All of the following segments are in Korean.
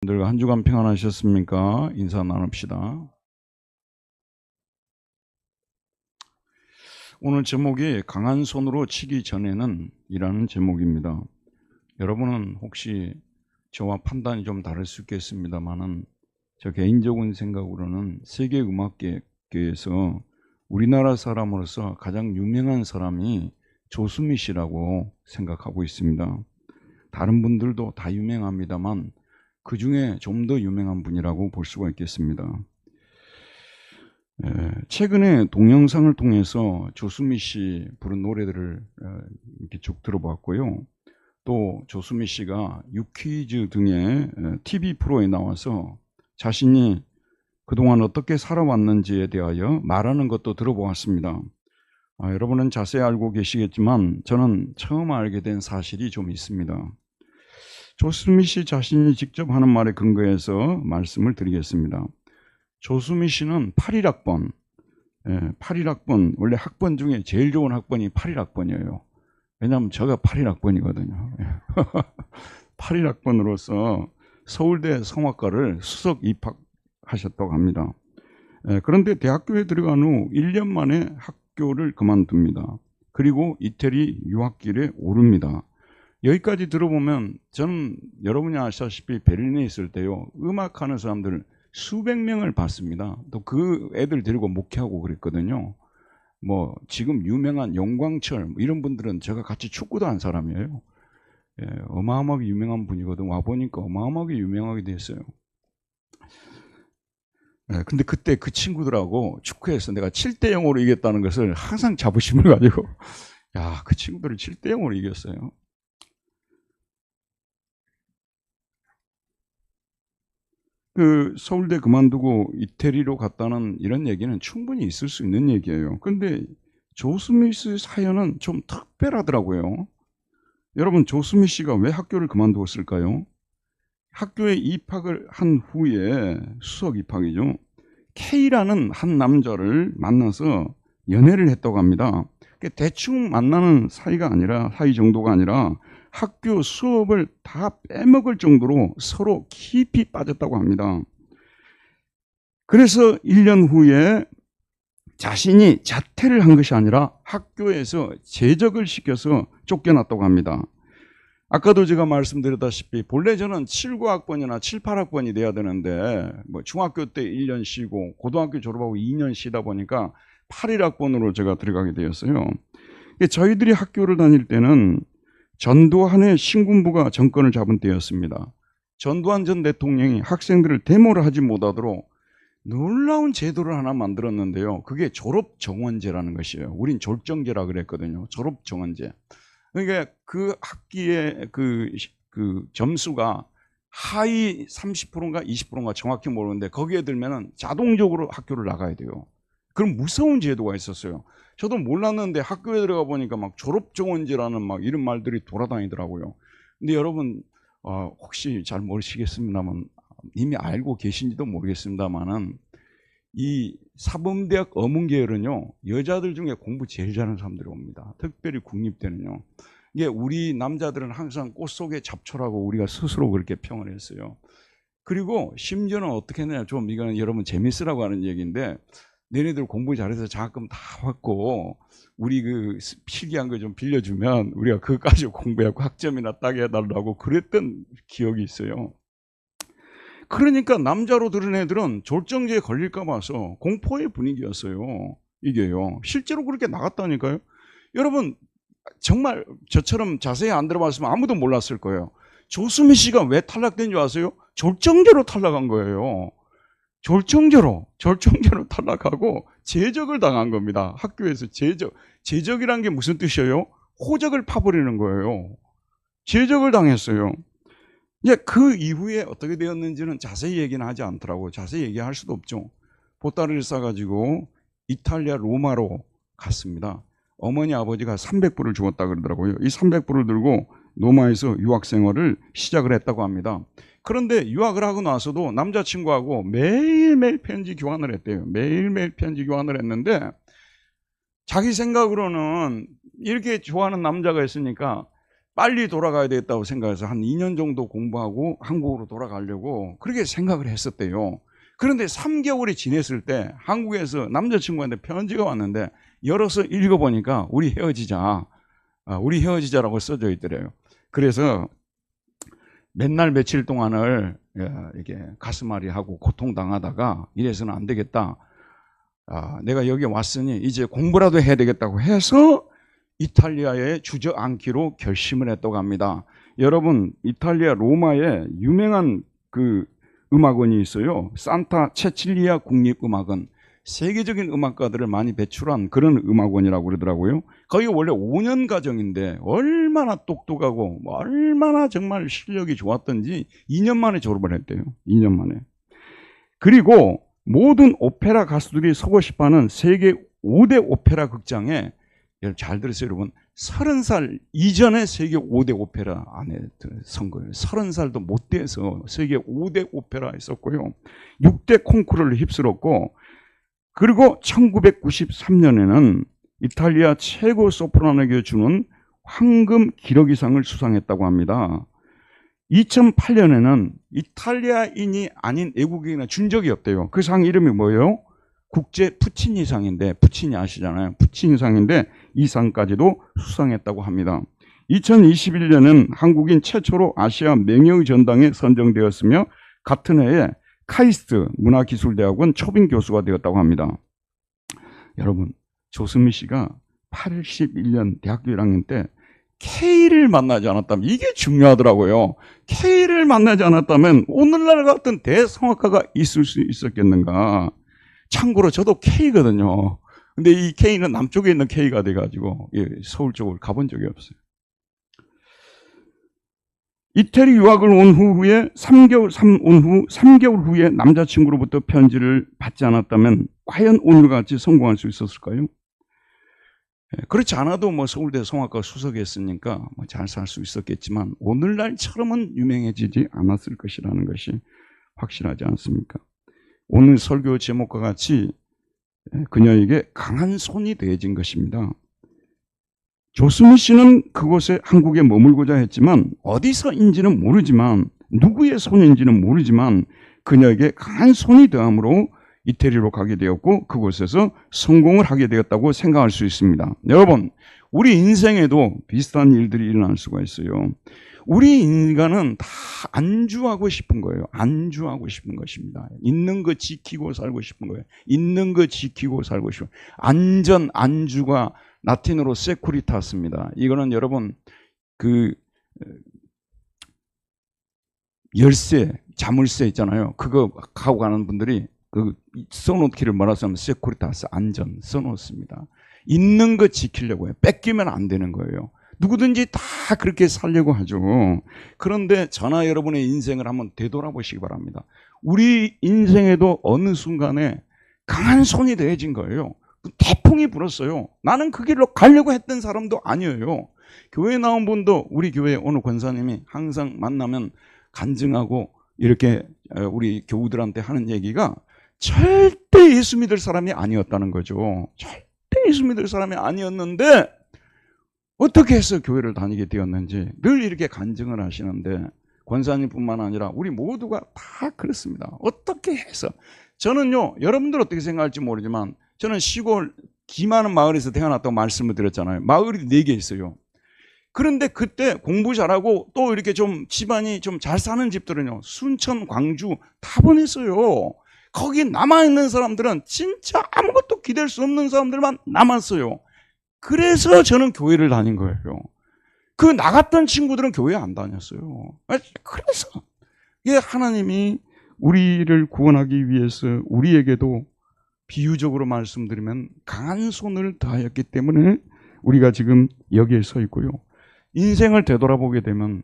여러분들과 한 주간 평안하셨습니까? 인사 나눕시다. 오늘 제목이 강한 손으로 치기 전에는 이라는 제목입니다. 여러분은 혹시 저와 판단이 좀 다를 수 있겠습니다만은 저 개인적인 생각으로는 세계 음악계에서 우리나라 사람으로서 가장 유명한 사람이 조수미 씨라고 생각하고 있습니다. 다른 분들도 다 유명합니다만 그 중에 좀 더 유명한 분이라고 볼 수가 있겠습니다. 최근에 동영상을 통해서 조수미 씨 부른 노래들을 이렇게 쭉 들어봤고요. 또 조수미 씨가 유퀴즈 등의 TV 프로에 나와서 자신이 그동안 어떻게 살아왔는지에 대하여 말하는 것도 들어보았습니다. 여러분은 자세히 알고 계시겠지만 저는 처음 알게 된 사실이 좀 있습니다. 조수미 씨 자신이 직접 하는 말에 근거해서 말씀을 드리겠습니다. 조수미 씨는 81학번, 81학번, 원래 학번 중에 제일 좋은 학번이 81학번이에요. 왜냐하면 제가 81학번이거든요. 81학번으로서 서울대 성악과를 수석 입학하셨다고 합니다. 그런데 대학교에 들어간 후 1년 만에 학교를 그만둡니다. 그리고 이태리 유학길에 오릅니다. 여기까지 들어보면 저는 여러분이 아시다시피 베를린에 있을 때요, 음악하는 사람들 수백 명을 봤습니다. 또 그 애들 데리고 목회하고 그랬거든요. 뭐 지금 유명한 영광철 이런 분들은 제가 같이 축구도 한 사람이에요. 어마어마하게 유명한 분이거든. 와보니까 어마어마하게 유명하게 됐어요. 근데 그때 그 친구들하고 축구에서 내가 7대0으로 이겼다는 것을 항상 자부심을 가지고 야, 그 친구들을 7대0으로 이겼어요. 그 서울대 그만두고 이태리로 갔다는 이런 얘기는 충분히 있을 수 있는 얘기예요. 근데 조수미 씨 사연은 좀 특별하더라고요. 여러분, 조수미 씨가 왜 학교를 그만두었을까요? 학교에 입학을 한 후에 수석 입학이죠. K라는 한 남자를 만나서 연애를 했다고 합니다. 대충 만나는 사이가 아니라, 사이 정도가 아니라 학교 수업을 다 빼먹을 정도로 서로 깊이 빠졌다고 합니다. 그래서 1년 후에 자신이 자퇴를 한 것이 아니라 학교에서 제적을 시켜서 쫓겨났다고 합니다. 아까도 제가 말씀드렸다시피 본래 저는 7, 9학번이나 7, 8학번이 돼야 되는데 뭐 중학교 때 1년 쉬고 고등학교 졸업하고 2년 쉬다 보니까 81학번으로 제가 들어가게 되었어요. 저희들이 학교를 다닐 때는 전두환의 신군부가 정권을 잡은 때였습니다. 전두환 전 대통령이 학생들을 데모를 하지 못하도록 놀라운 제도를 하나 만들었는데요. 그게 졸업정원제라는 것이에요. 우린 졸정제라 그랬거든요. 졸업정원제. 그러니까 그 학기의 그 점수가 하위 30%인가 20%인가 정확히 모르는데 거기에 들면은 자동적으로 학교를 나가야 돼요. 그럼 무서운 제도가 있었어요. 저도 몰랐는데 학교에 들어가 보니까 막 졸업정원제라는 막 이런 말들이 돌아다니더라고요. 근데 여러분 혹시 잘 모르시겠습니다만 이미 알고 계신지도 모르겠습니다만은 이 사범대학 어문계열은요, 여자들 중에 공부 제일 잘하는 사람들이 옵니다. 특별히 국립대는요. 이게 우리 남자들은 항상 꽃 속에 잡초라고 우리가 스스로 그렇게 평을 했어요. 그리고 심지어는 어떻게 했느냐, 좀 이거는 여러분 재밌으라고 하는 얘기인데, 너네들 공부 잘해서 장학금 다 받고 우리 그 필기한 거 좀 빌려주면 우리가 그것까지 공부하고 학점이나 따게 해달라고 그랬던 기억이 있어요. 그러니까 남자로 들은 애들은 졸정제에 걸릴까 봐서 공포의 분위기였어요. 이게요. 실제로 그렇게 나갔다니까요. 여러분 정말 저처럼 자세히 안 들어봤으면 아무도 몰랐을 거예요. 조수미 씨가 왜 탈락된 줄 아세요? 졸정제로 탈락한 거예요. 졸정제로 탈락하고 제적을 당한 겁니다. 학교에서 제적이란 게 무슨 뜻이에요? 호적을 파버리는 거예요. 제적을 당했어요. 그 이후에 어떻게 되었는지는 자세히 얘기는 하지 않더라고요. 자세히 얘기할 수도 없죠. 보따리를 싸가지고 이탈리아 로마로 갔습니다. 어머니 아버지가 300불을 주었다 그러더라고요. 이 300불을 들고 로마에서 유학 생활을 시작을 했다고 합니다. 그런데 유학을 하고 나서도 남자친구하고 매일매일 편지 교환을 했대요. 매일매일 편지 교환을 했는데 자기 생각으로는 이렇게 좋아하는 남자가 있으니까 빨리 돌아가야 되겠다고 생각해서 한 2년 정도 공부하고 한국으로 돌아가려고 그렇게 생각을 했었대요. 그런데 3개월이 지났을 때 한국에서 남자친구한테 편지가 왔는데 열어서 읽어보니까 우리 헤어지자라고 써져 있더래요. 그래서 맨날 며칠 동안을 이렇게 가슴앓이하고 고통당하다가 이래서는 안 되겠다. 내가 여기 왔으니 이제 공부라도 해야 되겠다고 해서 이탈리아에 주저앉기로 결심을 했다고 합니다. 여러분, 이탈리아 로마에 유명한 그 음악원이 있어요. 산타 체칠리아 국립음악원. 세계적인 음악가들을 많이 배출한 그런 음악원이라고 그러더라고요. 거기 원래 5년 과정인데 얼마나 똑똑하고 얼마나 정말 실력이 좋았던지 2년 만에 졸업을 했대요. 2년 만에. 그리고 모든 오페라 가수들이 서고 싶어하는 세계 5대 오페라 극장에, 잘 들으세요 여러분, 30살 이전에 세계 5대 오페라 안에 선 거예요. 30살도 못 돼서 세계 5대 오페라에 썼고요. 6대 콩쿠르를 휩쓸었고, 그리고 1993년에는 이탈리아 최고 소프라노에게 주는 황금 기러기상을 수상했다고 합니다. 2008년에는 이탈리아인이 아닌 외국인이 준 적이 없대요. 그 상 이름이 뭐예요? 국제 푸치니상인데, 푸치니 아시잖아요. 푸치니상인데 이 상까지도 수상했다고 합니다. 2021년은 한국인 최초로 아시아 명예의 전당에 선정되었으며 같은 해에 카이스트 문화기술대학원 초빙 교수가 되었다고 합니다. 여러분, 조수미 씨가 81년 대학교 1학년 때 K를 만나지 않았다면, 이게 중요하더라고요. K를 만나지 않았다면 오늘날 같은 대성악가가 있을 수 있었겠는가. 참고로 저도 K거든요. 근데 이 K는 남쪽에 있는 K가 돼가지고 서울 쪽을 가본 적이 없어요. 이태리 유학을 온 후에 3개월 후에 남자친구로부터 편지를 받지 않았다면 과연 오늘과 같이 성공할 수 있었을까요? 그렇지 않아도 뭐 서울대 성악과 수석했으니까 잘 살 수 있었겠지만 오늘날처럼은 유명해지지 않았을 것이라는 것이 확실하지 않습니까? 오늘 설교 제목과 같이 그녀에게 강한 손이 더해진 것입니다. 조수미 씨는 그곳에 한국에 머물고자 했지만 어디서인지는 모르지만, 누구의 손인지는 모르지만 그녀에게 강한 손이 더함으로 이태리로 가게 되었고 그곳에서 성공을 하게 되었다고 생각할 수 있습니다. 여러분, 우리 인생에도 비슷한 일들이 일어날 수가 있어요. 우리 인간은 다 안주하고 싶은 거예요. 안주하고 싶은 것입니다. 있는 거 지키고 살고 싶은 거예요. 있는 거 지키고 살고 싶은 거예요. 안전, 안주가 라틴어로 세쿠리타스입니다. 이거는 여러분 그 열쇠, 자물쇠 있잖아요. 그거 갖고 가는 분들이 그 써놓기를 뭐라고 하면 세쿠리타스, 안전 써놓습니다. 있는 거 지키려고 해요. 뺏기면 안 되는 거예요. 누구든지 다 그렇게 살려고 하죠. 그런데 저나 여러분의 인생을 한번 되돌아보시기 바랍니다. 우리 인생에도 어느 순간에 강한 손이 더해진 거예요. 태풍이 불었어요. 나는 그 길로 가려고 했던 사람도 아니에요. 교회에 나온 분도, 우리 교회 오늘 권사님이 항상 만나면 간증하고 이렇게 우리 교우들한테 하는 얘기가 절대 예수 믿을 사람이 아니었다는 거죠. 절대 예수 믿을 사람이 아니었는데 어떻게 해서 교회를 다니게 되었는지 늘 이렇게 간증을 하시는데, 권사님뿐만 아니라 우리 모두가 다 그렇습니다. 어떻게 해서. 저는요, 여러분들 어떻게 생각할지 모르지만 저는 시골 기많은 마을에서 태어났다고 말씀을 드렸잖아요. 마을이 4개 있어요. 그런데 그때 공부 잘하고 또 이렇게 좀 집안이 좀 잘 사는 집들은요, 순천, 광주 다 보냈어요. 거기 남아있는 사람들은 진짜 아무것도 기댈 수 없는 사람들만 남았어요. 그래서 저는 교회를 다닌 거예요. 그 나갔던 친구들은 교회 안 다녔어요. 그래서 이게 하나님이 우리를 구원하기 위해서 우리에게도 비유적으로 말씀드리면 강한 손을 다하였기 때문에 우리가 지금 여기에 서 있고요. 인생을 되돌아보게 되면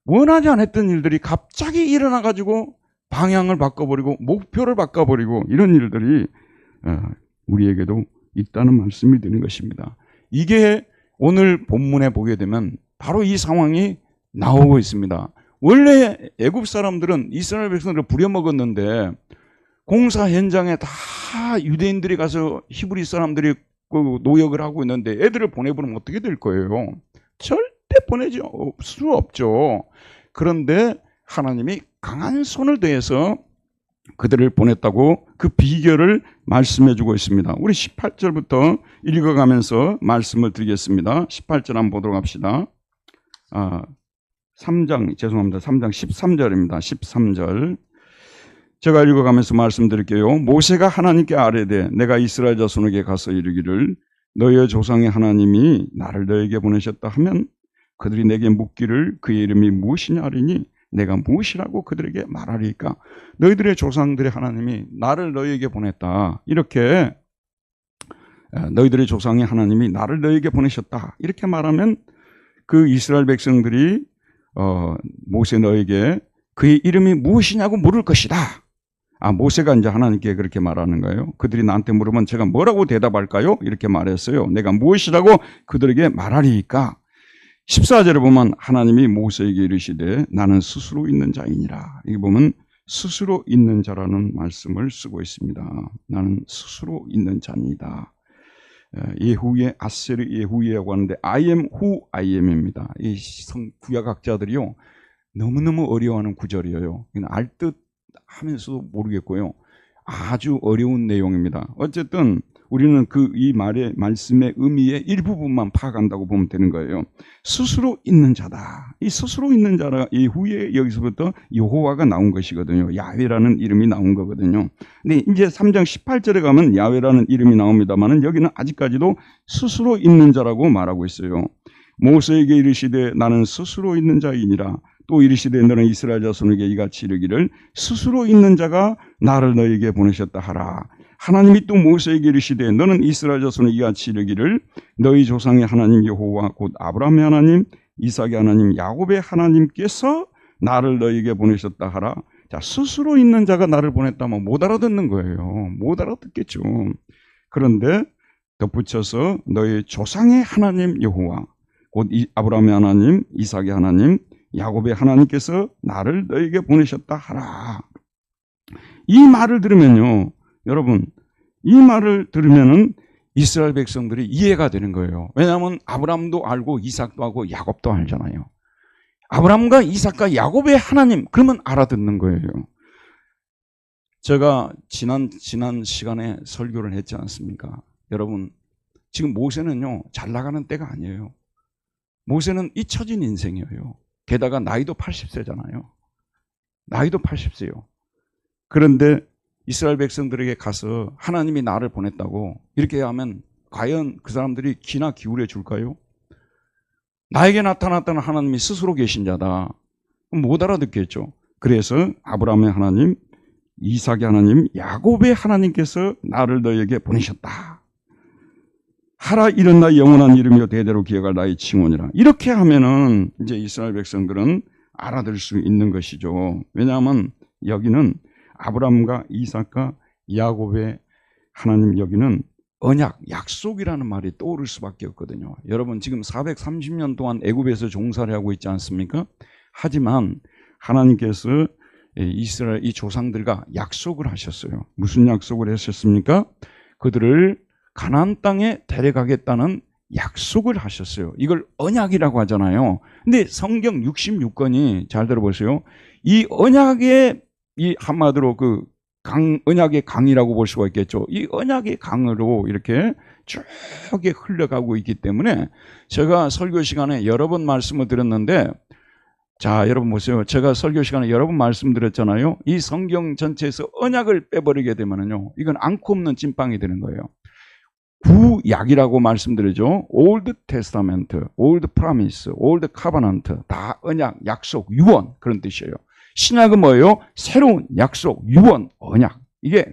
원하지 않았던 일들이 갑자기 일어나가지고 방향을 바꿔버리고 목표를 바꿔버리고 이런 일들이 우리에게도 있다는 말씀이 드는 것입니다. 이게 오늘 본문에 보게 되면 바로 이 상황이 나오고 있습니다. 원래 애굽 사람들은 이스라엘 백성들을 부려먹었는데 공사 현장에 다 유대인들이 가서 히브리 사람들이 노역을 하고 있는데 애들을 보내버리면 어떻게 될 거예요? 절대 보내지 수 없죠. 그런데 하나님이 강한 손을 대해서 그들을 보냈다고 그 비결을 말씀해 주고 있습니다. 우리 18절부터 읽어가면서 말씀을 드리겠습니다. 18절 한번 보도록 합시다. 3장 13절입니다. 13절 제가 읽어가면서 말씀드릴게요. 모세가 하나님께 아뢰되 내가 이스라엘 자손에게 가서 이르기를 너희의 조상의 하나님이 나를 너에게 보내셨다 하면 그들이 내게 묻기를 그의 이름이 무엇이냐 하리니 내가 무엇이라고 그들에게 말하리까? 너희들의 조상들의 하나님이 나를 너희에게 보냈다. 이렇게 너희들의 조상의 하나님이 나를 너희에게 보내셨다. 이렇게 말하면 그 이스라엘 백성들이 모세 너에게 그의 이름이 무엇이냐고 물을 것이다. 모세가 이제 하나님께 그렇게 말하는 거예요. 그들이 나한테 물으면 제가 뭐라고 대답할까요? 이렇게 말했어요. 내가 무엇이라고 그들에게 말하리까? 14절에 보면 하나님이 모세에게 이르시되 나는 스스로 있는 자이니라. 여기 보면 스스로 있는 자라는 말씀을 쓰고 있습니다. 나는 스스로 있는 자니다. 예후의 아세르 예후이라고 하는데 I am who I am입니다. 이 구약학자들이요 너무너무 어려워하는 구절이에요. 알 듯 하면서도 모르겠고요. 아주 어려운 내용입니다. 어쨌든 우리는 이 말씀의 의미의 일부분만 파악한다고 보면 되는 거예요. 스스로 있는 자다. 이 스스로 있는 자라 이 후에 여기서부터 여호와가 나온 것이거든요. 야훼라는 이름이 나온 거거든요. 근데 이제 3장 18절에 가면 야훼라는 이름이 나옵니다만 여기는 아직까지도 스스로 있는 자라고 말하고 있어요. 모세에게 이르시되 나는 스스로 있는 자이니라. 또 이르시되 너는 이스라엘 자손에게 이같이 이르기를 스스로 있는 자가 나를 너에게 보내셨다 하라. 하나님이 또 모세에게 이르시되 너는 이스라엘 자손에게 이같이 이르기를 너희 조상의 하나님 여호와 곧 아브라함의 하나님 이삭의 하나님 야곱의 하나님께서 나를 너에게 보내셨다 하라. 자, 스스로 있는 자가 나를 보냈다면 못 알아듣는 거예요. 못 알아듣겠죠. 그런데 덧붙여서 너희 조상의 하나님 여호와 곧 아브라함의 하나님 이삭의 하나님 야곱의 하나님께서 나를 너에게 보내셨다 하라. 이 말을 들으면요, 여러분, 이 말을 들으면은 이스라엘 백성들이 이해가 되는 거예요. 왜냐하면 아브라함도 알고 이삭도 알고 야곱도 알잖아요. 아브라함과 이삭과 야곱의 하나님, 그러면 알아듣는 거예요. 제가 지난 시간에 설교를 했지 않습니까? 여러분, 지금 모세는요, 잘 나가는 때가 아니에요. 모세는 잊혀진 인생이에요. 게다가 나이도 80세잖아요. 나이도 80세요. 그런데 이스라엘 백성들에게 가서 하나님이 나를 보냈다고 이렇게 하면 과연 그 사람들이 귀나 기울여 줄까요? 나에게 나타났다는 하나님이 스스로 계신 자다. 못 알아듣겠죠. 그래서 아브라함의 하나님, 이삭의 하나님, 야곱의 하나님께서 나를 너에게 보내셨다. 하라 이런 나의 영원한 이름이요 대대로 기억할 나의 칭원이라. 이렇게 하면은 이제 이스라엘 백성들은 알아들 수 있는 것이죠. 왜냐하면 여기는 아브라함과 이삭과 야곱의 하나님, 여기는 언약, 약속이라는 말이 떠오를 수밖에 없거든요. 여러분 지금 430년 동안 애굽에서 종살이 하고 있지 않습니까? 하지만 하나님께서 이스라엘 이 조상들과 약속을 하셨어요. 무슨 약속을 하셨습니까? 그들을 가나안 땅에 데려가겠다는 약속을 하셨어요. 이걸 언약이라고 하잖아요. 근데 성경 66권이 잘 들어보세요. 이 언약의 이 한마디로 언약의 강이라고 볼 수가 있겠죠. 이 언약의 강으로 이렇게 쭉 흘러가고 있기 때문에 제가 설교 시간에 여러 번 말씀을 드렸는데, 자, 여러분 보세요. 제가 설교 시간에 여러 번 말씀드렸잖아요. 이 성경 전체에서 언약을 빼버리게 되면요, 이건 안고 없는 찐빵이 되는 거예요. 구약이라고 말씀드리죠. Old Testament, Old Promise, Old Covenant, 다 언약, 약속, 유언, 그런 뜻이에요. 신약은 뭐예요? 새로운 약속, 유언, 언약. 이게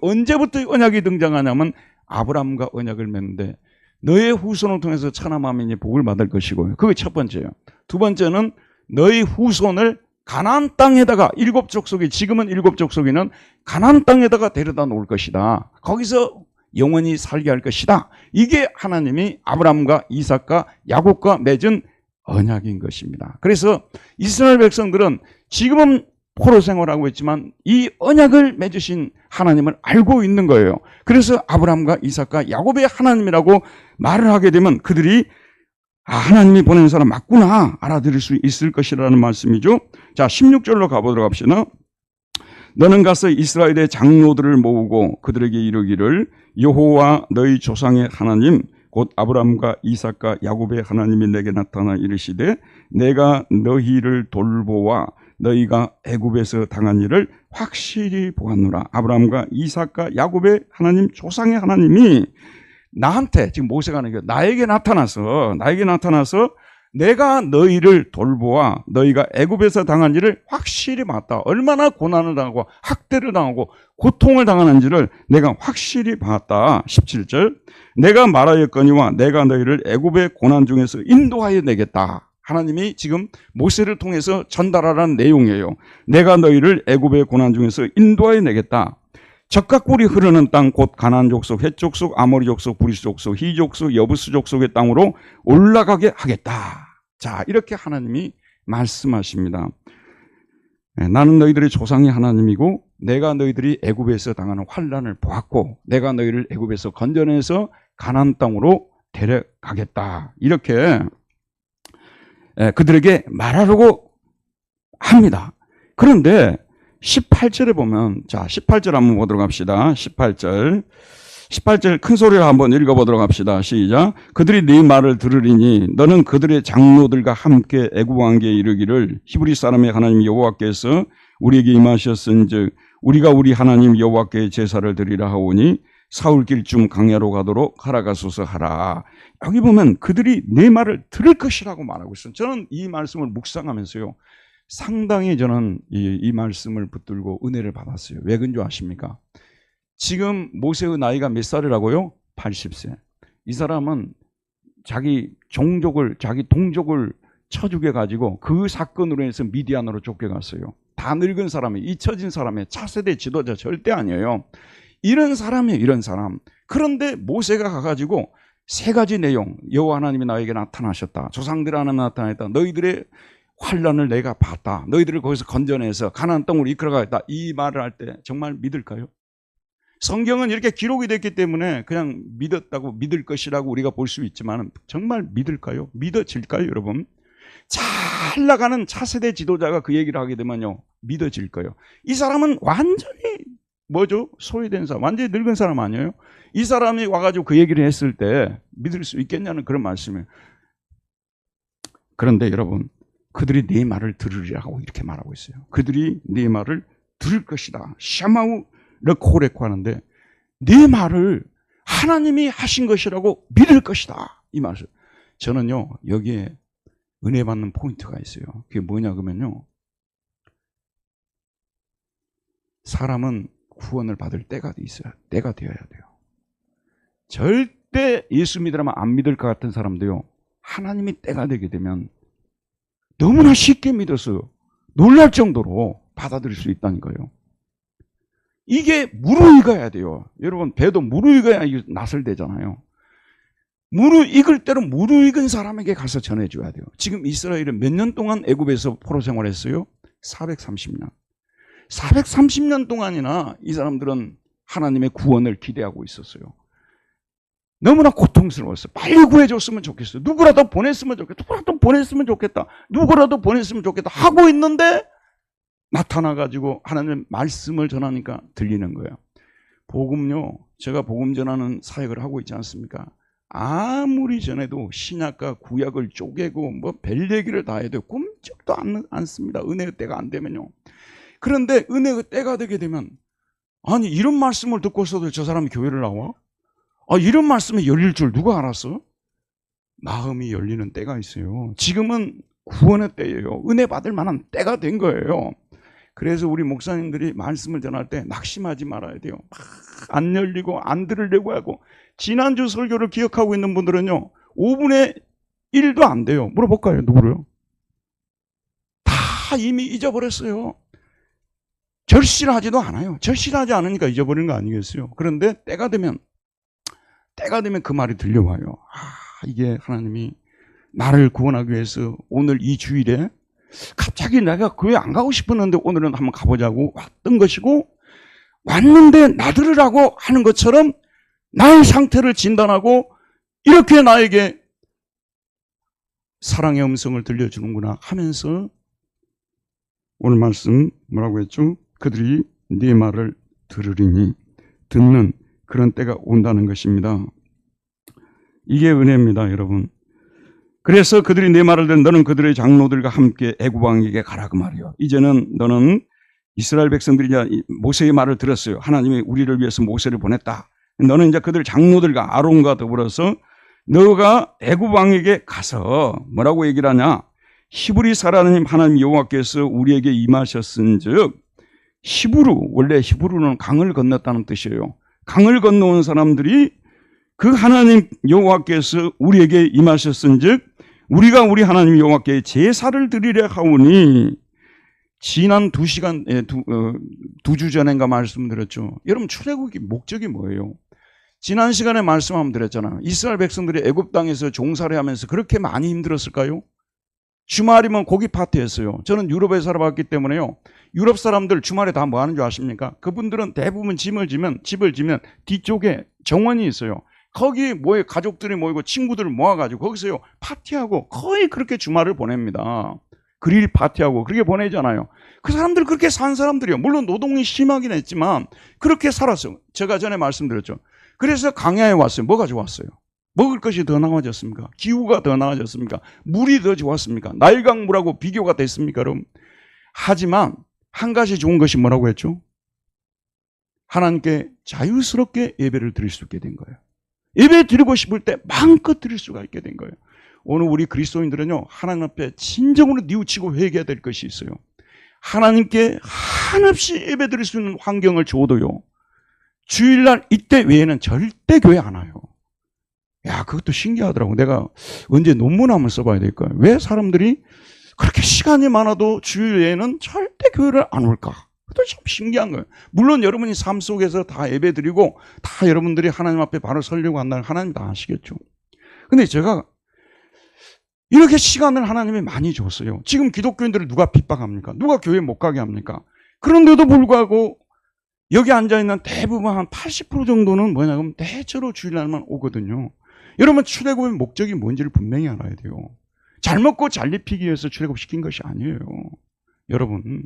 언제부터 언약이 등장하냐면 아브라함과 언약을 맺는데 너의 후손을 통해서 천하만민이 복을 받을 것이고요. 그게 첫 번째예요. 두 번째는 너의 후손을 가나안 땅에다가 지금은 일곱 족속이는 가나안 땅에다가 데려다 놓을 것이다. 거기서 영원히 살게 할 것이다. 이게 하나님이 아브라함과 이삭과 야곱과 맺은 언약인 것입니다. 그래서 이스라엘 백성들은 지금은 포로 생활하고 있지만 이 언약을 맺으신 하나님을 알고 있는 거예요. 그래서 아브라함과 이삭과 야곱의 하나님이라고 말을 하게 되면 그들이 하나님이 보낸 사람 맞구나 알아들을 수 있을 것이라는 말씀이죠. 자, 16절로 가보도록 합시다. 너는 가서 이스라엘의 장로들을 모으고 그들에게 이르기를 여호와 너희 조상의 하나님 곧 아브라함과 이삭과 야곱의 하나님이 내게 나타나 이르시되 내가 너희를 돌보아 너희가 애굽에서 당한 일을 확실히 보았노라. 아브라함과 이삭과 야곱의 하나님 조상의 하나님이 나한테 지금 모세가 하는 게 나에게 나타나서 내가 너희를 돌보아 너희가 애굽에서 당한 일을 확실히 봤다. 얼마나 고난을 당하고 학대를 당하고 고통을 당하는지를 내가 확실히 봤다. 17절 내가 말하였거니와 내가 너희를 애굽의 고난 중에서 인도하여 내겠다. 하나님이 지금 모세를 통해서 전달하라는 내용이에요. 내가 너희를 애굽의 고난 중에서 인도하여 내겠다. 적과 꿀이 흐르는 땅 곧 가나안 족속, 헷 족속, 아모리 족속, 브리스 족속, 히 족속, 여부스 족속의 땅으로 올라가게 하겠다. 자, 이렇게 하나님이 말씀하십니다. 나는 너희들의 조상의 하나님이고 내가 너희들이 애굽에서 당하는 환난을 보았고 내가 너희를 애굽에서 건져내서 가나안 땅으로 데려가겠다. 이렇게 그들에게 말하려고 합니다. 그런데 18절에 보면, 자, 18절 한번 보도록 합시다. 18절 큰 소리로 한번 읽어보도록 합시다. 시작. 그들이 네 말을 들으리니 너는 그들의 장로들과 함께 애굽 왕에게 이르기를 히브리 사람의 하나님 여호와께서 우리에게 임하셨은즉 우리가 우리 하나님 여호와께 제사를 드리라 하오니 사울길쯤 강야로 가도록 하라가소서 하라. 여기 보면 그들이 내 말을 들을 것이라고 말하고 있어요. 저는 이 말씀을 묵상하면서요, 상당히 저는 이 말씀을 붙들고 은혜를 받았어요. 왜 그런 줄 아십니까? 지금 모세의 나이가 몇 살이라고요? 80세. 이 사람은 자기 종족을, 자기 동족을 쳐죽여 가지고 그 사건으로 해서 미디안으로 쫓겨갔어요. 다 늙은 사람이, 잊혀진 사람의 차세대 지도자 절대 아니에요. 이런 사람이에요, 이런 사람. 그런데 모세가 가가지고 세 가지 내용, 여호와 하나님이 나에게 나타나셨다. 조상들 하나님 나타났다. 너희들의 환난을 내가 봤다. 너희들을 거기서 건져내서 가나안 땅으로 이끌어가겠다. 이 말을 할 때 정말 믿을까요? 성경은 이렇게 기록이 됐기 때문에 그냥 믿었다고 믿을 것이라고 우리가 볼 수 있지만 정말 믿을까요? 믿어질까요, 여러분? 잘 나가는 차세대 지도자가 그 얘기를 하게 되면요, 믿어질 거예요. 이 사람은 완전히 뭐죠? 소외된 사람, 완전히 늙은 사람 아니에요? 이 사람이 와가지고 그 얘기를 했을 때 믿을 수 있겠냐는 그런 말씀이에요. 그런데 여러분, 그들이 네 말을 들으리라고 이렇게 말하고 있어요. 그들이 네 말을 들을 것이다. 샤마우 르코레코 하는데 네 말을 하나님이 하신 것이라고 믿을 것이다. 이 말씀. 저는요, 여기에 은혜 받는 포인트가 있어요. 그게 뭐냐 그러면요, 사람은 구원을 받을 때가 있어요. 때가 되어야 돼요. 절대 예수 믿으라면 안 믿을 것 같은 사람도요, 하나님이 때가 되게 되면 너무나 쉽게 믿어서 놀랄 정도로 받아들일 수 있다는 거예요. 이게 무르익어야 돼요. 여러분, 배도 무르익어야 낫을 되잖아요. 무르익을 대로 무르익은 사람에게 가서 전해줘야 돼요. 지금 이스라엘은 몇 년 동안 애굽에서 포로 생활했어요? 430년. 430년 동안이나 이 사람들은 하나님의 구원을 기대하고 있었어요. 너무나 고통스러웠어요. 빨리 구해줬으면 좋겠어요. 누구라도 보냈으면 좋겠다. 누구라도 보냈으면 좋겠다. 누구라도 보냈으면 좋겠다. 하고 있는데 나타나가지고 하나님의 말씀을 전하니까 들리는 거예요. 복음요, 제가 복음 전하는 사역을 하고 있지 않습니까? 아무리 전해도 신약과 구약을 쪼개고 뭐 별 얘기를 다 해도 꿈쩍도 않습니다. 은혜의 때가 안 되면요. 그런데 은혜의 때가 되게 되면, 아니 이런 말씀을 듣고서도 저 사람이 교회를 나와? 이런 말씀이 열릴 줄 누가 알았어? 마음이 열리는 때가 있어요. 지금은 구원의 때예요. 은혜 받을 만한 때가 된 거예요. 그래서 우리 목사님들이 말씀을 전할 때 낙심하지 말아야 돼요. 막 안 열리고 안 들으려고 하고, 지난주 설교를 기억하고 있는 분들은요, 5분의 1도 안 돼요. 물어볼까요? 누구를요? 다 이미 잊어버렸어요. 절실하지도 않아요. 절실하지 않으니까 잊어버리는 거 아니겠어요? 그런데 때가 되면 그 말이 들려와요. 이게 하나님이 나를 구원하기 위해서 오늘 이 주일에 갑자기 내가 교회 안 가고 싶었는데 오늘은 한번 가보자고 왔던 것이고, 왔는데 나들으라고 하는 것처럼 나의 상태를 진단하고 이렇게 나에게 사랑의 음성을 들려주는구나 하면서 오늘 말씀 뭐라고 했죠? 그들이 네 말을 들으리니, 듣는 그런 때가 온다는 것입니다. 이게 은혜입니다, 여러분. 그래서 그들이 내 말을 듣는, 너는 그들의 장로들과 함께 애굽 왕에게 가라 그 말이요. 이제는 너는 이스라엘 백성들이 이제 모세의 말을 들었어요. 하나님이 우리를 위해서 모세를 보냈다. 너는 이제 그들 장로들과 아론과 더불어서 너가 애굽 왕에게 가서 뭐라고 얘기를 하냐? 히브리 살아가는 하나님 여호와께서 우리에게 임하셨은즉, 히브루, 원래 히브루는 강을 건넜다는 뜻이에요. 강을 건너온 사람들이 그 하나님 여호와께서 우리에게 임하셨은즉 우리가 우리 하나님 여호와께 제사를 드리려 하오니, 지난 2시간, 두 주 전인가 말씀드렸죠. 여러분, 출애굽의 목적이 뭐예요? 지난 시간에 말씀 한번 드렸잖아요. 이스라엘 백성들이 애굽 땅에서 종살이 하면서 그렇게 많이 힘들었을까요? 주말이면 고기 파티였어요. 저는 유럽에 살아봤기 때문에요. 유럽 사람들 주말에 다 뭐 하는 줄 아십니까? 그분들은 대부분 집을 지면 뒤쪽에 정원이 있어요. 거기 가족들이 모이고 친구들을 모아가지고 거기서요 파티하고 거의 그렇게 주말을 보냅니다. 그릴 파티하고 그렇게 보내잖아요. 그 사람들 그렇게 산 사람들이요. 물론 노동이 심하긴 했지만 그렇게 살았어요. 제가 전에 말씀드렸죠. 그래서 광야에 왔어요. 뭐가 좋았어요? 먹을 것이 더 나아졌습니까? 기후가 더 나아졌습니까? 물이 더 좋았습니까? 나일강물하고 비교가 됐습니까, 여러분? 하지만 한 가지 좋은 것이 뭐라고 했죠? 하나님께 자유스럽게 예배를 드릴 수 있게 된 거예요. 예배 드리고 싶을 때 마음껏 드릴 수가 있게 된 거예요. 오늘 우리 그리스도인들은요, 하나님 앞에 진정으로 뉘우치고 회개해야 될 것이 있어요. 하나님께 한없이 예배 드릴 수 있는 환경을 줘도요, 주일날 이때 외에는 절대 교회 안 와요. 야, 그것도 신기하더라고. 내가 언제 논문 한번 써봐야 될 거야. 왜 사람들이 그렇게 시간이 많아도 주일 외에는 절대 교회를 안 올까? 그것도 참 신기한 거예요. 물론 여러분이 삶 속에서 다 예배 드리고 다 여러분들이 하나님 앞에 바로 서려고 한다면 하나님 다 아시겠죠. 근데 제가 이렇게 시간을 하나님이 많이 줬어요. 지금 기독교인들을 누가 핍박합니까? 누가 교회 못 가게 합니까? 그런데도 불구하고 여기 앉아있는 대부분 한 80% 정도는 뭐냐면 대체로 주일날만 오거든요. 여러분, 출애굽의 목적이 뭔지를 분명히 알아야 돼요. 잘 먹고 잘 입히기 위해서 출애굽 시킨 것이 아니에요. 여러분,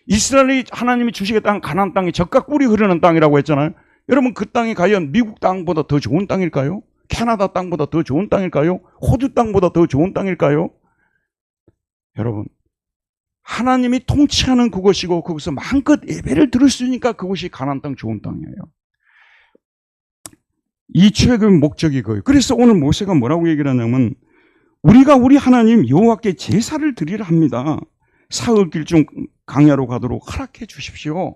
이스라엘이 하나님이 주시게 땅 가나안 땅이 젖과 꿀이 흐르는 땅이라고 했잖아요. 여러분, 그 땅이 과연 미국 땅보다 더 좋은 땅일까요? 캐나다 땅보다 더 좋은 땅일까요? 호주 땅보다 더 좋은 땅일까요? 여러분, 하나님이 통치하는 그곳이고 거기서 마음껏 예배를 드릴 수 있으니까 그곳이 가나안 땅 좋은 땅이에요. 이 출애굽의 목적이 그거예요. 그래서 오늘 모세가 뭐라고 얘기를 하냐면, 우리가 우리 하나님 여호와께 제사를 드리려 합니다. 사흘 길 중 광야로 가도록 허락해 주십시오.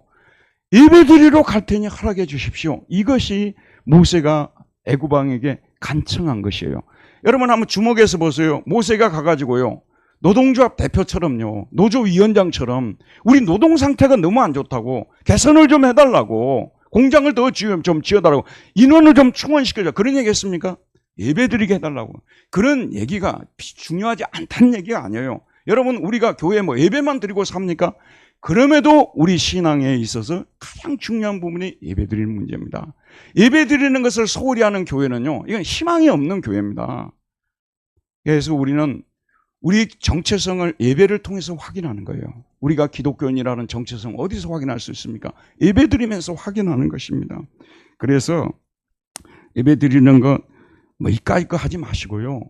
예배 드리러 갈 테니 허락해 주십시오. 이것이 모세가 애굽 왕에게 간청한 것이에요. 여러분, 한번 주목해서 보세요. 모세가 가가지고요, 노동조합 대표처럼요, 노조위원장처럼 우리 노동 상태가 너무 안 좋다고 개선을 좀 해달라고, 공장을 더 좀 지어달라고, 인원을 좀 충원시켜줘, 그런 얘기 했습니까? 예배드리게 해달라고. 그런 얘기가 중요하지 않다는 얘기가 아니에요. 여러분, 우리가 교회에 예배만 드리고 삽니까? 그럼에도 우리 신앙에 있어서 가장 중요한 부분이 예배드리는 문제입니다. 예배드리는 것을 소홀히 하는 교회는요, 이건 희망이 없는 교회입니다. 그래서 우리는 우리 정체성을 예배를 통해서 확인하는 거예요. 우리가 기독교인이라는 정체성 어디서 확인할 수 있습니까? 예배 드리면서 확인하는 것입니다. 그래서 예배 드리는 것 이까이 거 하지 마시고요,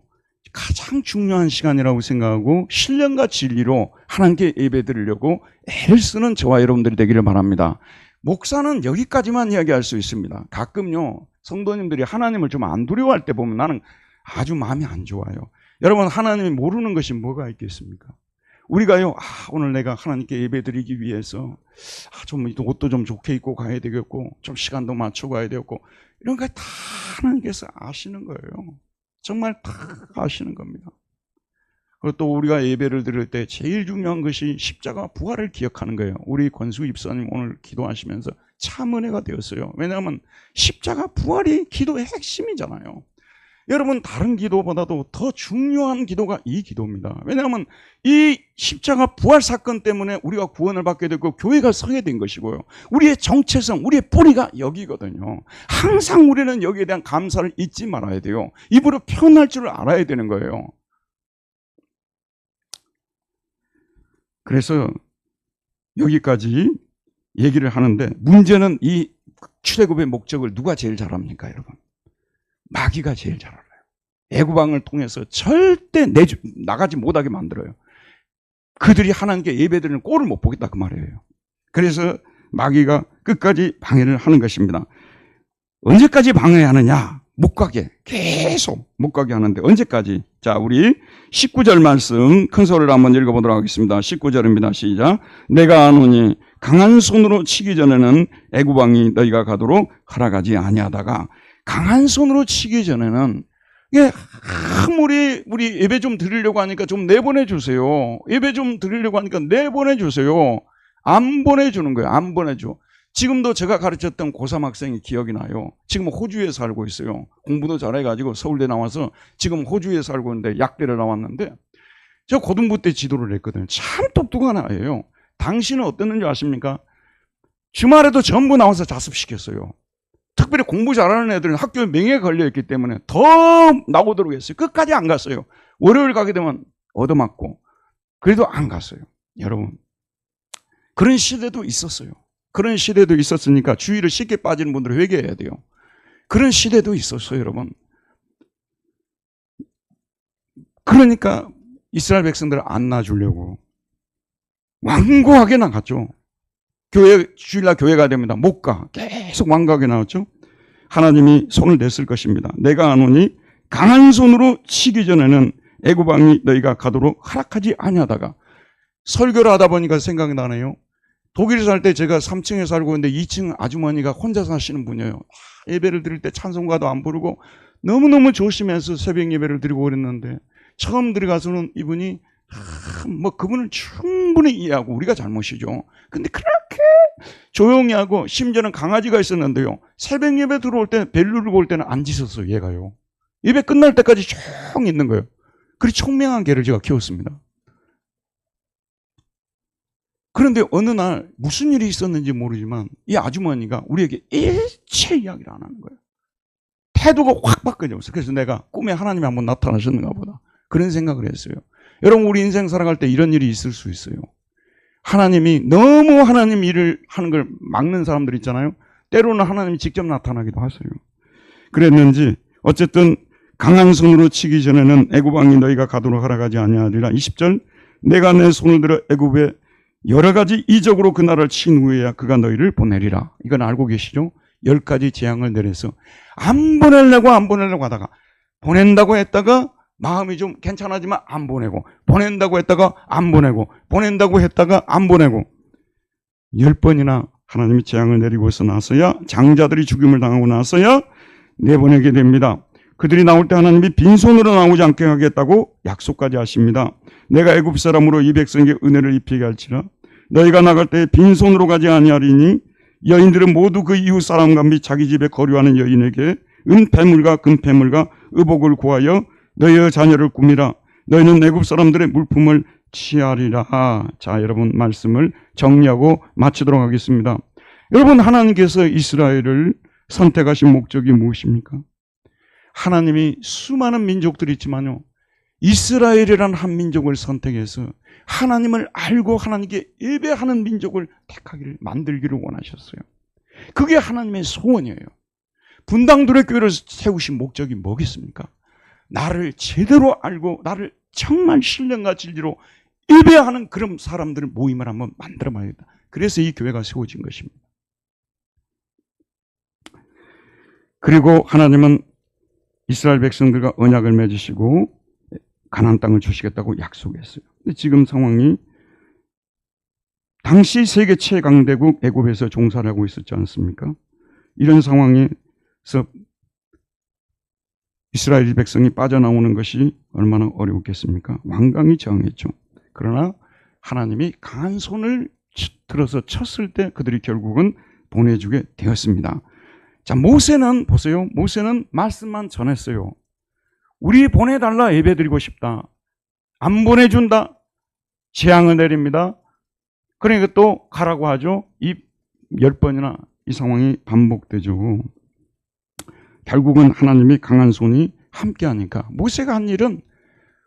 가장 중요한 시간이라고 생각하고 신령과 진리로 하나님께 예배 드리려고 애를 쓰는 저와 여러분들이 되기를 바랍니다. 목사는 여기까지만 이야기할 수 있습니다. 가끔요, 성도님들이 하나님을 좀 안 두려워할 때 보면 나는 아주 마음이 안 좋아요. 여러분, 하나님이 모르는 것이 뭐가 있겠습니까? 우리가요, 오늘 내가 하나님께 예배 드리기 위해서 좀 옷도 좀 좋게 입고 가야 되겠고, 좀 시간도 맞춰 가야 되겠고, 이런 거 다 하나님께서 아시는 거예요. 정말 다 아시는 겁니다. 그리고 또 우리가 예배를 드릴 때 제일 중요한 것이 십자가 부활을 기억하는 거예요. 우리 권수 입사님 오늘 기도하시면서 참 은혜가 되었어요. 왜냐하면 십자가 부활이 기도의 핵심이잖아요. 여러분, 다른 기도보다도 더 중요한 기도가 이 기도입니다. 왜냐하면 이 십자가 부활 사건 때문에 우리가 구원을 받게 되고 교회가 서게 된 것이고요, 우리의 정체성, 우리의 뿌리가 여기거든요. 항상 우리는 여기에 대한 감사를 잊지 말아야 돼요. 입으로 표현할 줄 알아야 되는 거예요. 그래서 여기까지 얘기를 하는데, 문제는 이 출애굽의 목적을 누가 제일 잘 압니까, 여러분? 마귀가 제일 잘 알아요. 애굽왕을 통해서 절대 나가지 못하게 만들어요. 그들이 하나님께 예배드리는 꼴을 못 보겠다, 그 말이에요. 그래서 마귀가 끝까지 방해를 하는 것입니다. 언제까지 방해하느냐? 못 가게, 계속 못 가게 하는데 언제까지? 자, 우리 19절 말씀 큰 소리로 한번 읽어보도록 하겠습니다. 19절입니다. 시작. 내가 아노니 강한 손으로 치기 전에는 애굽 왕이 너희가 가도록 허락하지 아니하다가, 강한 손으로 치기 전에는, 아무리 우리 예배 좀 드리려고 하니까 좀 내보내 주세요. 예배 좀 드리려고 하니까 내보내 주세요. 안 보내주는 거예요. 안 보내줘. 지금도 제가 가르쳤던 고3 학생이 기억이 나요. 지금 호주에 살고 있어요. 공부도 잘해가지고 서울대 나와서 지금 호주에 살고 있는데, 약대를 나왔는데, 제가 고등부 때 지도를 했거든요. 참 똑똑한 아이예요. 당신은 어땠는지 아십니까? 주말에도 전부 나와서 자습시켰어요. 특별히 공부 잘하는 애들은 학교에 명예에 걸려있기 때문에 더 나오도록 했어요. 끝까지 안 갔어요. 월요일 가게 되면 얻어맞고. 그래도 안 갔어요. 여러분, 그런 시대도 있었어요. 그런 시대도 있었으니까 주의를 쉽게 빠지는 분들은 회개해야 돼요. 그런 시대도 있었어요, 여러분. 그러니까 이스라엘 백성들을 안 놔주려고 완고하게 나갔죠. 주일날 교회가 됩니다. 못 가. 계속 완고하게 나왔죠. 하나님이 손을 냈을 것입니다. 내가 아노니 강한 손으로 치기 전에는 애굽 왕이 너희가 가도록 허락하지 아니하다가. 설교를 하다 보니까 생각이 나네요. 독일에 살 때 제가 3층에 살고 있는데 2층 아주머니가 혼자 사시는 분이에요. 예배를 드릴 때 찬송가도 안 부르고 너무너무 조심해서 새벽 예배를 드리고 그랬는데, 처음 들어가서는 이분이 그분을 충분히 이해하고, 우리가 잘못이죠. 근데 그렇게 조용히 하고, 심지어는 강아지가 있었는데요, 새벽 예배 들어올 때 벨 누르고 올 때는 안 짖었어요. 얘가요. 예배 끝날 때까지 쭉 있는 거예요. 그리 총명한 개를 제가 키웠습니다. 그런데 어느 날 무슨 일이 있었는지 모르지만 이 아주머니가 우리에게 일체 이야기를 안 하는 거예요. 태도가 확 바뀌어졌어요. 그래서 내가 꿈에 하나님이 한번 나타나셨는가 보다, 그런 생각을 했어요. 여러분, 우리 인생 살아갈 때 이런 일이 있을 수 있어요. 하나님이 너무 하나님 일을 하는 걸 막는 사람들 있잖아요. 때로는 하나님이 직접 나타나기도 하세요. 그랬는지 어쨌든 강한 손으로 치기 전에는 애굽 왕이 너희가 가도록 허락하지 아니하리라. 20절. 내가 내 손을 들어 애굽에 여러 가지 이적으로 그 나라를 친 후에야 그가 너희를 보내리라. 이건 알고 계시죠? 10가지 재앙을 내려서 안 보내려고 하다가, 보낸다고 했다가 마음이 좀 괜찮아지면 안 보내고, 보낸다고 했다가 안 보내고, 보낸다고 했다가 안 보내고, 10번이나 하나님이 재앙을 내리고서 나서야, 장자들이 죽임을 당하고 나서야 내보내게 됩니다. 그들이 나올 때 하나님이 빈손으로 나오지 않게 하겠다고 약속까지 하십니다. 내가 애굽 사람으로 이 백성에게 은혜를 입히게 할지라. 너희가 나갈 때 빈손으로 가지 아니하리니 여인들은 모두 그 이웃 사람과 및 자기 집에 거류하는 여인에게 은폐물과 금폐물과 의복을 구하여 너희의 자녀를 꾸미라. 너희는 애굽 사람들의 물품을 취하리라. 자, 여러분, 말씀을 정리하고 마치도록 하겠습니다. 여러분, 하나님께서 이스라엘을 선택하신 목적이 무엇입니까? 하나님이 수많은 민족들이 있지만요, 이스라엘이라는 한 민족을 선택해서 하나님을 알고 하나님께 예배하는 민족을 택하기를, 만들기를 원하셨어요. 그게 하나님의 소원이에요. 분당두레 교회를 세우신 목적이 뭐겠습니까? 나를 제대로 알고 나를 정말 신령과 진리로 예배하는 그런 사람들을 모임을 한번 만들어 봐야겠다. 그래서 이 교회가 세워진 것입니다. 그리고 하나님은 이스라엘 백성들과 언약을 맺으시고 가나안 땅을 주시겠다고 약속했어요. 근데 지금 상황이, 당시 세계 최강대국 애굽에서 종사를 하고 있었지 않습니까? 이런 상황에서 이스라엘 백성이 빠져나오는 것이 얼마나 어려웠겠습니까? 완강히 저항했죠. 그러나 하나님이 강한 손을 들어서 쳤을 때 그들이 결국은 보내주게 되었습니다. 자, 모세는 보세요. 모세는 말씀만 전했어요. 우리 보내달라, 예배드리고 싶다. 안 보내준다, 재앙을 내립니다. 그러니까 또 가라고 하죠. 이 10번이나 이 상황이 반복되죠. 결국은 하나님이 강한 손이 함께하니까, 모세가 한 일은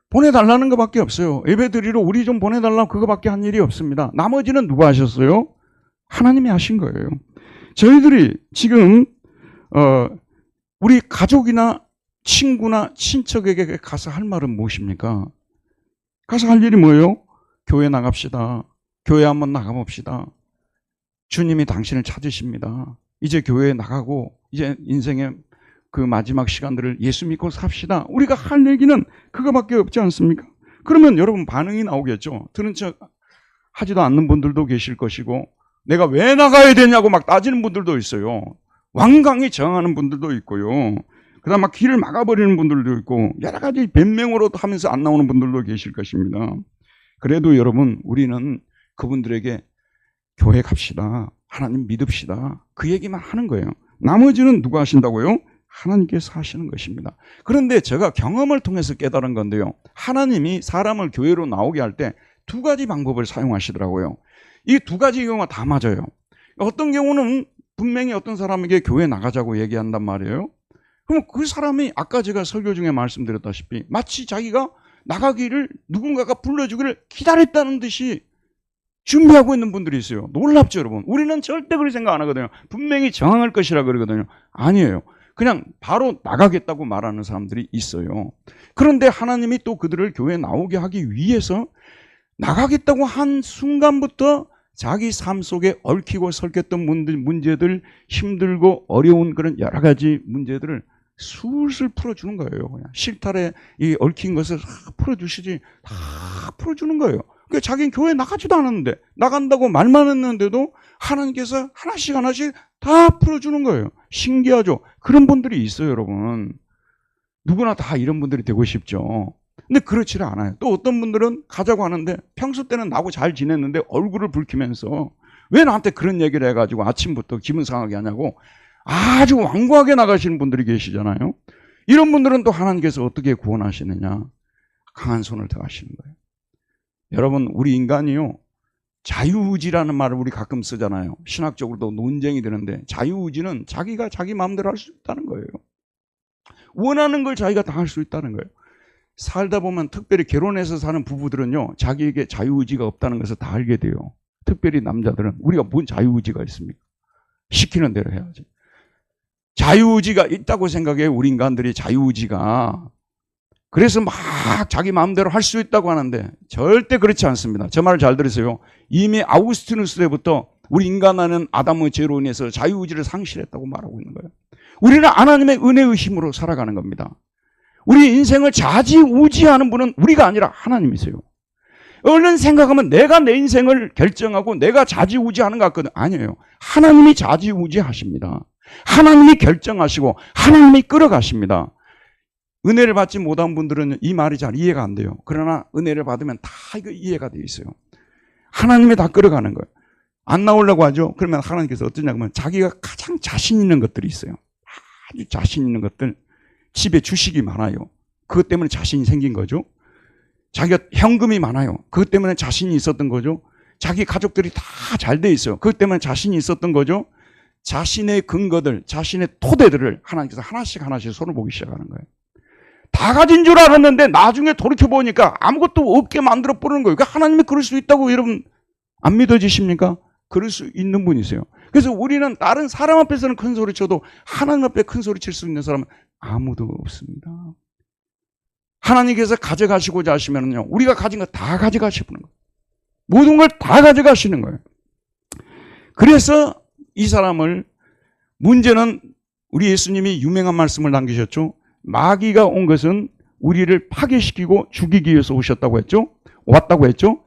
보내달라는 것밖에 없어요. 예배 드리러 우리 좀 보내달라고 그거밖에 한 일이 없습니다. 나머지는 누가 하셨어요? 하나님이 하신 거예요. 저희들이 지금 우리 가족이나 친구나 친척에게 가서 할 말은 무엇입니까? 가서 할 일이 뭐예요? 교회 나갑시다. 교회 한번 나가봅시다. 주님이 당신을 찾으십니다. 이제 교회에 나가고 이제 인생의 그 마지막 시간들을 예수 믿고 삽시다. 우리가 할 얘기는 그거밖에 없지 않습니까? 그러면 여러분 반응이 나오겠죠. 들은 척 하지도 않는 분들도 계실 것이고 내가 왜 나가야 되냐고 막 따지는 분들도 있어요. 완강히 저항하는 분들도 있고요. 그다음 막 길을 막아버리는 분들도 있고 여러 가지 변명으로 하면서 안 나오는 분들도 계실 것입니다. 그래도 여러분 우리는 그분들에게 교회 갑시다. 하나님 믿읍시다. 그 얘기만 하는 거예요. 나머지는 누가 하신다고요? 하나님께서 하시는 것입니다. 그런데 제가 경험을 통해서 깨달은 건데요. 하나님이 사람을 교회로 나오게 할 때 두 가지 방법을 사용하시더라고요. 이 두 가지 경우가 다 맞아요. 어떤 경우는 분명히 어떤 사람에게 교회 나가자고 얘기한단 말이에요. 그럼 그 사람이 아까 제가 설교 중에 말씀드렸다시피 마치 자기가 나가기를 누군가가 불러주기를 기다렸다는 듯이 준비하고 있는 분들이 있어요. 놀랍죠, 여러분? 우리는 절대 그렇게 생각 안 하거든요. 분명히 정황할 것이라 그러거든요. 아니에요. 그냥 바로 나가겠다고 말하는 사람들이 있어요. 그런데 하나님이 또 그들을 교회에 나오게 하기 위해서 나가겠다고 한 순간부터 자기 삶 속에 얽히고 설켰던 문제들, 힘들고 어려운 그런 여러 가지 문제들을 술술 풀어주는 거예요. 그냥 실타래 이 얽힌 것을 풀어주시지 다 풀어주는 거예요. 그러니까 자기는 교회 나가지도 않았는데 나간다고 말만 했는데도 하나님께서 하나씩 하나씩 다 풀어주는 거예요. 신기하죠? 그런 분들이 있어요, 여러분. 누구나 다 이런 분들이 되고 싶죠. 근데 그렇지를 않아요. 또 어떤 분들은 가자고 하는데 평소 때는 나하고 잘 지냈는데 얼굴을 붉히면서 왜 나한테 그런 얘기를 해가지고 아침부터 기분 상하게 하냐고 아주 완고하게 나가시는 분들이 계시잖아요. 이런 분들은 또 하나님께서 어떻게 구원하시느냐? 강한 손을 더하시는 거예요. 여러분, 우리 인간이요. 자유의지라는 말을 우리 가끔 쓰잖아요. 신학적으로도 논쟁이 되는데 자유의지는 자기가 자기 마음대로 할 수 있다는 거예요. 원하는 걸 자기가 다 할 수 있다는 거예요. 살다 보면 특별히 결혼해서 사는 부부들은요. 자기에게 자유의지가 없다는 것을 다 알게 돼요. 특별히 남자들은 우리가 뭔 자유의지가 있습니까? 시키는 대로 해야지. 자유의지가 있다고 생각해요. 우리 인간들이 자유의지가. 그래서 막 자기 마음대로 할 수 있다고 하는데 절대 그렇지 않습니다. 저 말 잘 들으세요. 이미 아우구스티누스 때부터 우리 인간은 아담의 죄로 인해서 자유의지를 상실했다고 말하고 있는 거예요. 우리는 하나님의 은혜의 힘으로 살아가는 겁니다. 우리 인생을 좌지우지하는 분은 우리가 아니라 하나님이세요. 얼른 생각하면 내가 내 인생을 결정하고 내가 좌지우지하는 것 같거든. 아니에요. 하나님이 좌지우지하십니다. 하나님이 결정하시고 하나님이 끌어가십니다. 은혜를 받지 못한 분들은 이 말이 잘 이해가 안 돼요. 그러나 은혜를 받으면 다 이거 이해가 되어 있어요. 하나님이 다 끌어가는 거예요. 안 나오려고 하죠. 그러면 하나님께서 어떠냐면 자기가 가장 자신 있는 것들이 있어요. 아주 자신 있는 것들. 집에 주식이 많아요. 그것 때문에 자신이 생긴 거죠. 자기가 현금이 많아요. 그것 때문에 자신이 있었던 거죠. 자기 가족들이 다 잘 돼 있어요. 그것 때문에 자신이 있었던 거죠. 자신의 근거들, 자신의 토대들을 하나님께서 하나씩 하나씩 손을 보기 시작하는 거예요. 다 가진 줄 알았는데 나중에 돌이켜보니까 아무것도 없게 만들어 버리는 거예요. 그러니까 하나님이 그럴 수 있다고 여러분 안 믿어지십니까? 그럴 수 있는 분이세요. 그래서 우리는 다른 사람 앞에서는 큰 소리 쳐도 하나님 앞에 큰 소리 칠 수 있는 사람은 아무도 없습니다. 하나님께서 가져가시고자 하시면요, 우리가 가진 거 다 가져가시는 거예요. 모든 걸 다 가져가시는 거예요. 그래서 이 사람을, 문제는 우리 예수님이 유명한 말씀을 남기셨죠. 마귀가 온 것은 우리를 파괴시키고 죽이기 위해서 오셨다고 했죠. 왔다고 했죠.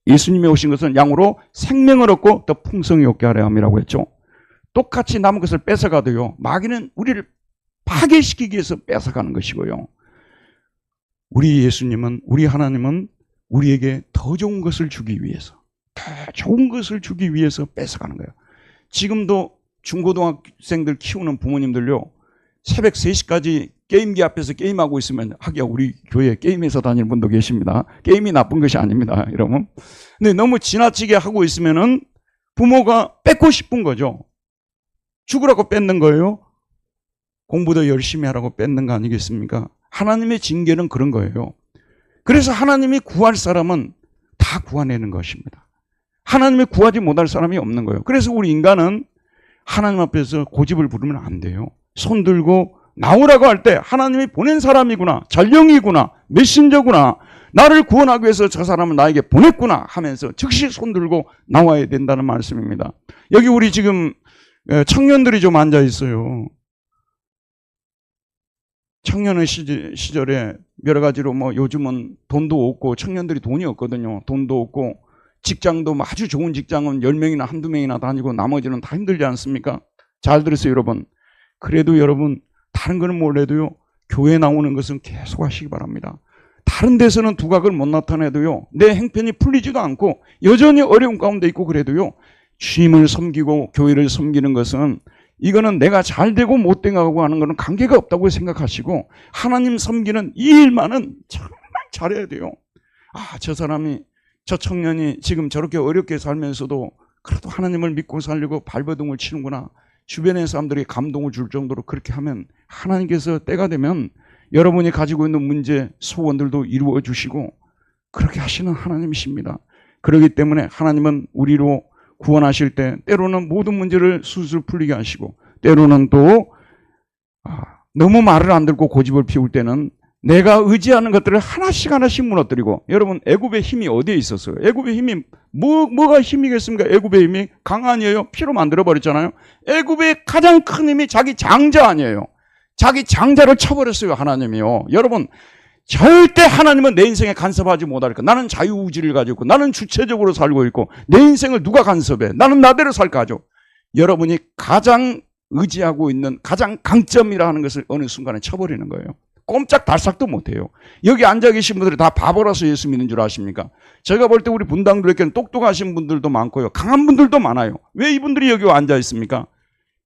예수님이 오신 것은 양으로 생명을 얻고 더 풍성히 얻게 하려 함이라고 했죠. 똑같이 남은 것을 뺏어가도요, 마귀는 우리를 파괴시키기 위해서 뺏어가는 것이고요. 우리 예수님은, 우리 하나님은 우리에게 더 좋은 것을 주기 위해서, 더 좋은 것을 주기 위해서 뺏어가는 거예요. 지금도 중고등학생들 키우는 부모님들요, 새벽 3시까지 게임기 앞에서 게임하고 있으면, 하기야 우리 교회 게임에서 다니는 분도 계십니다. 게임이 나쁜 것이 아닙니다, 여러분. 근데 너무 지나치게 하고 있으면은 부모가 뺏고 싶은 거죠. 죽으라고 뺏는 거예요. 공부도 열심히 하라고 뺏는 거 아니겠습니까? 하나님의 징계는 그런 거예요. 그래서 하나님이 구할 사람은 다 구하내는 것입니다. 하나님이 구하지 못할 사람이 없는 거예요. 그래서 우리 인간은 하나님 앞에서 고집을 부르면 안 돼요. 손 들고 나오라고 할 때 하나님이 보낸 사람이구나, 전령이구나, 메신저구나, 나를 구원하기 위해서 저 사람은 나에게 보냈구나 하면서 즉시 손 들고 나와야 된다는 말씀입니다. 여기 우리 지금 청년들이 좀 앉아 있어요. 청년의 시절에 여러 가지로 뭐 요즘은 돈도 없고 청년들이 돈이 없거든요. 돈도 없고 직장도 아주 좋은 직장은 10명이나 한두 명이나 다니고 나머지는 다 힘들지 않습니까? 잘 들으세요, 여러분. 그래도 여러분, 다른 거는 몰라도요, 교회 나오는 것은 계속 하시기 바랍니다. 다른 데서는 두각을 못 나타내도요, 내 행편이 풀리지도 않고 여전히 어려운 가운데 있고 그래도요, 주님을 섬기고 교회를 섬기는 것은 이거는 내가 잘 되고 못 되고 하는 거는 관계가 없다고 생각하시고 하나님 섬기는 이 일만은 정말 잘해야 돼요. 아, 저 청년이 지금 저렇게 어렵게 살면서도 그래도 하나님을 믿고 살려고 발버둥을 치는구나. 주변의 사람들이 감동을 줄 정도로 그렇게 하면 하나님께서 때가 되면 여러분이 가지고 있는 문제, 소원들도 이루어 주시고 그렇게 하시는 하나님이십니다. 그렇기 때문에 하나님은 우리로 구원하실 때 때로는 모든 문제를 술술 풀리게 하시고 때로는 또 너무 말을 안 듣고 고집을 피울 때는 내가 의지하는 것들을 하나씩 무너뜨리고, 여러분 애굽의 힘이 어디에 있었어요? 애굽의 힘이 뭐가 힘이겠습니까? 애굽의 힘이 강한이에요. 피로 만들어버렸잖아요. 애굽의 가장 큰 힘이 자기 장자 아니에요. 자기 장자를 쳐버렸어요, 하나님이요. 여러분, 절대 하나님은 내 인생에 간섭하지 못할 거야. 나는 자유의지를 가지고 있고 나는 주체적으로 살고 있고 내 인생을 누가 간섭해? 나는 나대로 살 거죠. 여러분이 가장 의지하고 있는 가장 강점이라 하는 것을 어느 순간에 쳐버리는 거예요. 꼼짝달싹도 못해요. 여기 앉아 계신 분들이 다 바보라서 예수 믿는 줄 아십니까? 제가 볼 때 우리 분당들에게는 똑똑하신 분들도 많고요, 강한 분들도 많아요. 왜 이분들이 여기 앉아 있습니까?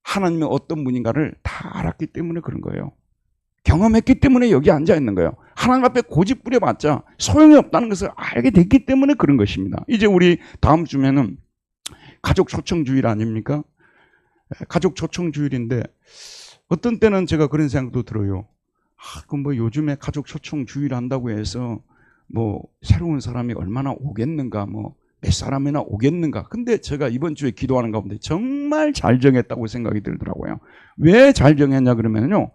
하나님이 어떤 분인가를 다 알았기 때문에 그런 거예요. 경험했기 때문에 여기 앉아 있는 거예요. 하나님 앞에 고집 부려봤자 소용이 없다는 것을 알게 됐기 때문에 그런 것입니다. 이제 우리 다음 주면은 가족 초청 주일 아닙니까? 가족 초청 주일인데 어떤 때는 제가 그런 생각도 들어요. 그럼 뭐 요즘에 가족 초청 주일 한다고 해서 뭐 새로운 사람이 얼마나 오겠는가, 뭐 몇 사람이나 오겠는가. 근데 제가 이번 주에 기도하는 가운데 정말 잘 정했다고 생각이 들더라고요. 왜 잘 정했냐 그러면요,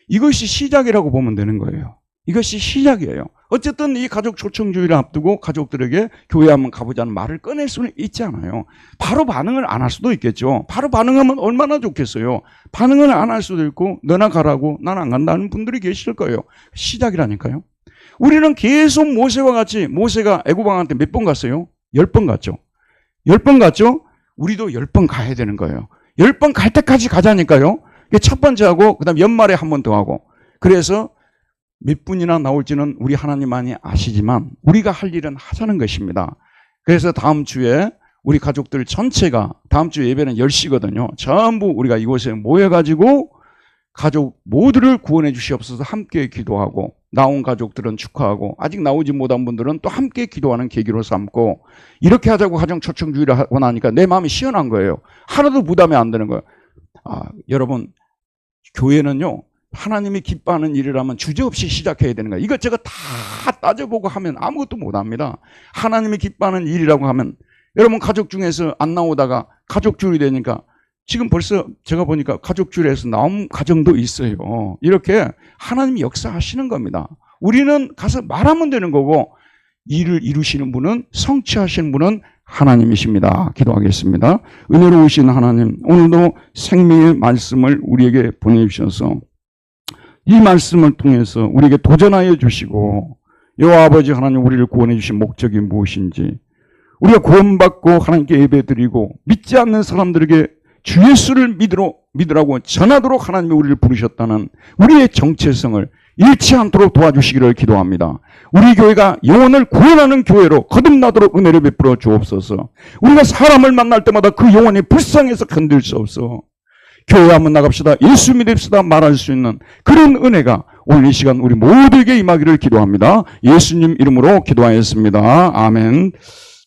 이것이 시작이라고 보면 되는 거예요. 이것이 시작이에요. 어쨌든 이 가족 초청 주일을 앞두고 가족들에게 교회 한번 가보자는 말을 꺼낼 수는 있지 않아요. 바로 반응을 안 할 수도 있겠죠. 바로 반응하면 얼마나 좋겠어요. 반응을 안 할 수도 있고 너나 가라고 난 안 간다는 분들이 계실 거예요. 시작이라니까요. 우리는 계속 모세와 같이, 모세가 애굽 왕한테 몇 번 갔어요? 10번 갔죠. 10번 갔죠? 우리도 10번 가야 되는 거예요. 10번 갈 때까지 가자니까요. 첫 번째 하고 그다음 연말에 한 번 더 하고. 그래서 몇 분이나 나올지는 우리 하나님만이 아시지만 우리가 할 일은 하자는 것입니다. 그래서 다음 주에 우리 가족들 전체가, 다음 주 예배는 10시거든요. 전부 우리가 이곳에 모여가지고 가족 모두를 구원해 주시옵소서 함께 기도하고, 나온 가족들은 축하하고 아직 나오지 못한 분들은 또 함께 기도하는 계기로 삼고, 이렇게 하자고 가정 초청 주일을 하고 나니까 내 마음이 시원한 거예요. 하나도 부담이 안 되는 거예요. 여러분, 교회는요, 하나님이 기뻐하는 일이라면 주저없이 시작해야 되는 거예요. 이것저것 다 따져보고 하면 아무것도 못합니다. 하나님이 기뻐하는 일이라고 하면, 여러분 가족 중에서 안 나오다가 가족 주일이 되니까 지금 벌써 제가 보니까 가족 주일에서 나온 가정도 있어요. 이렇게 하나님이 역사하시는 겁니다. 우리는 가서 말하면 되는 거고, 일을 이루시는 분은, 성취하시는 분은 하나님이십니다. 기도하겠습니다. 은혜로우신 하나님, 오늘도 생명의 말씀을 우리에게 보내주셔서 이 말씀을 통해서 우리에게 도전하여 주시고, 여호와 아버지 하나님, 우리를 구원해 주신 목적이 무엇인지, 우리가 구원받고 하나님께 예배드리고 믿지 않는 사람들에게 주 예수를 믿으라고 전하도록 하나님이 우리를 부르셨다는 우리의 정체성을 잃지 않도록 도와주시기를 기도합니다. 우리 교회가 영혼을 구원하는 교회로 거듭나도록 은혜를 베풀어 주옵소서. 우리가 사람을 만날 때마다 그 영혼이 불쌍해서 견딜 수 없어. 교회 한번 나갑시다, 예수 믿읍시다 말할 수 있는 그런 은혜가 오늘 이 시간 우리 모두에게 임하기를 기도합니다. 예수님 이름으로 기도하였습니다. 아멘.